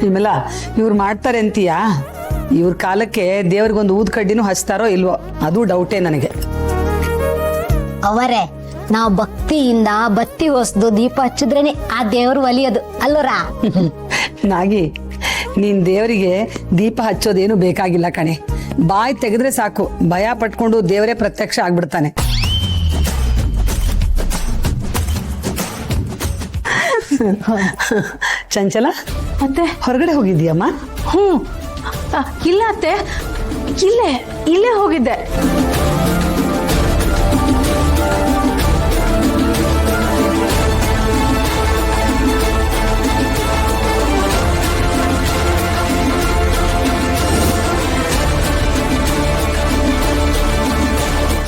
ನಿಮ್ಮೆಲ್ಲ ಇವ್ರು ಮಾಡ್ತಾರೆ ಅಂತೀಯಾ? ಇವ್ರ ಕಾಲಕ್ಕೆ ದೇವ್ರಿಗೊಂದು ಊದ್ ಕಡ್ಡಿನೂ ಹಚ್ತಾರೋ ಇಲ್ವೋ ಅದು ಡೌಟೇ ನನಗೆ. ಅವರೇ ನಾವು ಭಕ್ತಿಯಿಂದ ಬತ್ತಿ ಹೊಸ್ದು ದೀಪ ಹಚ್ಚಿದ್ರೇನೆ ಆ ದೇವ್ರು ಒಲಿಯೋದು ಅಲ್ಲೋರಾ? ನಾಗಿ ನೀನ್ ದೇವರಿಗೆ ದೀಪ ಹಚ್ಚೋದೇನು ಬೇಕಾಗಿಲ್ಲ ಕಣೆ. ಬಾಯಿ ತೆಗೆದ್ರೆ ಸಾಕು, ಭಯ ಪಟ್ಕೊಂಡು ದೇವರೇ ಪ್ರತ್ಯಕ್ಷ ಆಗ್ಬಿಡ್ತಾನೆ. ಚಂಚಲ ಅತ್ತೆ ಹೊರಗಡೆ ಹೋಗಿದ್ಯಮ್ಮ? ಇಲ್ಲ ಅತ್ತೆ, ಇಲ್ಲೇ ಹೋಗಿದ್ದೆ.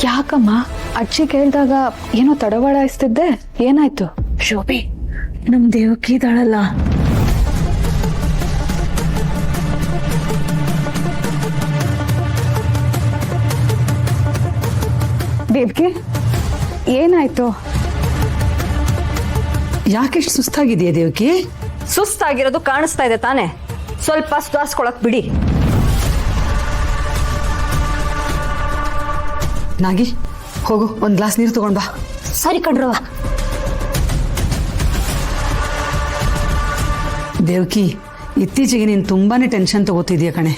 ಯಾಕಮ್ಮ ಅಜ್ಜಿ ಕೇಳಿದಾಗ ಏನೋ ತಡವಡಾಯಿಸ್ತಿದ್ದೆ, ಏನಾಯ್ತು? ಶೋಭಿ, ನಮ್ ದೇವಕಿ ಇದ್ದಾಳಲ್ಲ, ದೇವ್ಗೆ ಏನಾಯ್ತು? ಯಾಕೆಷ್ಟು ಸುಸ್ತಾಗಿದೆಯಾ ದೇವಕಿ? ಸುಸ್ತಾಗಿರೋದು ಕಾಣಿಸ್ತಾ ಇದೆ ತಾನೆ, ಸ್ವಲ್ಪ ಸುಧಾರಿಸ್ಕೊಳಕ್ ಬಿಡಿ. ನಾಗಿ ಹೋಗು, ಒಂದ್ ಗ್ಲಾಸ್ ನೀರು ತಗೊಂಡ್ ಬಾ. ಸರಿ ಕಣ್ರವ. ದೇವಕಿ, ಇತ್ತೀಚೆಗೆ ನೀನ್ ತುಂಬಾನೇ ಟೆನ್ಷನ್ ತಗೋತಿದ್ಯಾ ಕಣೆ.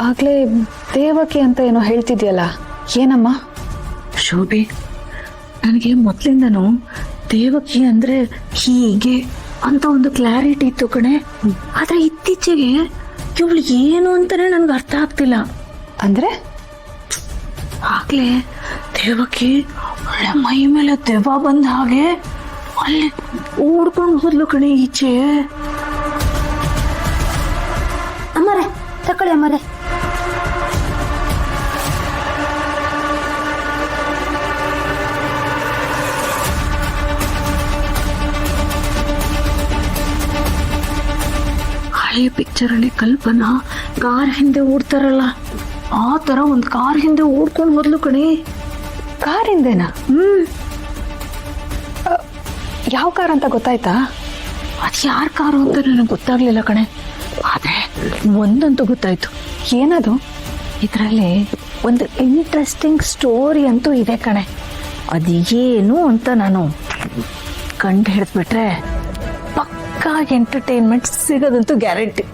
ಆಗ್ಲೇ ದೇವಕಿ ಅಂತ ಏನೋ ಹೇಳ್ತಿದ್ಯಲ್ಲ, ಏನಮ್ಮ? ಶೋಭಿ, ನನಗೆ ಮೊದ್ಲಿಂದನೂ ದೇವಕಿ ಅಂದ್ರೆ ಹೀಗೆ ಅಂತ ಒಂದು ಕ್ಲಾರಿಟಿ ಇತ್ತು ಕಣೆ. ಆದ್ರೆ ಇತ್ತೀಚೆಗೆ ಇವಳು ಏನು ಅಂತಾನೆ ನನ್ಗೆ ಅರ್ಥ ಆಗ್ತಿಲ್ಲ. ಅಂದ್ರೆ ಆಗ್ಲೇ ದೇವಕಿ ಒಳ್ಳೆ ಮೈ ಮೇಲೆ ದೆವ್ವ ಬಂದ ಹಾಗೆ ಅಲ್ಲಿ ಓಡ್ಕೊಂಡು ಹೋದ್ಲು ಕಣೆ ಈಚೆ. ಅಮ್ಮರೇ ತಕೊಳ್ಳಿ ಅಮ್ಮರೇ. ಹಳೆ ಪಿಕ್ಚರ್ ಅಲ್ಲಿ ಕಲ್ಪನಾ ಕಾರ್ ಹಿಂದೆ ಓಡ್ತಾರಲ್ಲ, ಆ ತರ ಒಂದ್ ಕಾರ್ ಹಿಂದೆ ಓಡ್ಕೊಂಡು ಹೋದ್ಲು ಕಣೆ. ಕಾರಿಂದೇನಾ? ಯಾವ ಕಾರ್ ಅಂತ ಗೊತ್ತಾಯ್ತಾ? ಅದ್ ಯಾರ ಕಾರು ಅಂತ ನನಗೆ ಗೊತ್ತಾಗ್ಲಿಲ್ಲ ಕಣೆ. ಆದ್ರೆ ಒಂದಂತೂ ಗೊತ್ತಾಯ್ತು. ಏನದು? ಇದ್ರಲ್ಲಿ ಒಂದು ಇಂಟ್ರೆಸ್ಟಿಂಗ್ ಸ್ಟೋರಿ ಅಂತೂ ಇದೆ ಕಣೆ. ಅದು ಏನು ಅಂತ ನಾನು ಕಂಡು ಹಿಡಿದ್ಬಿಟ್ರೆ ಪಕ್ಕಾ ಎಂಟರ್ಟೈನ್ಮೆಂಟ್ ಸಿಗೋದಂತೂ ಗ್ಯಾರಂಟಿ.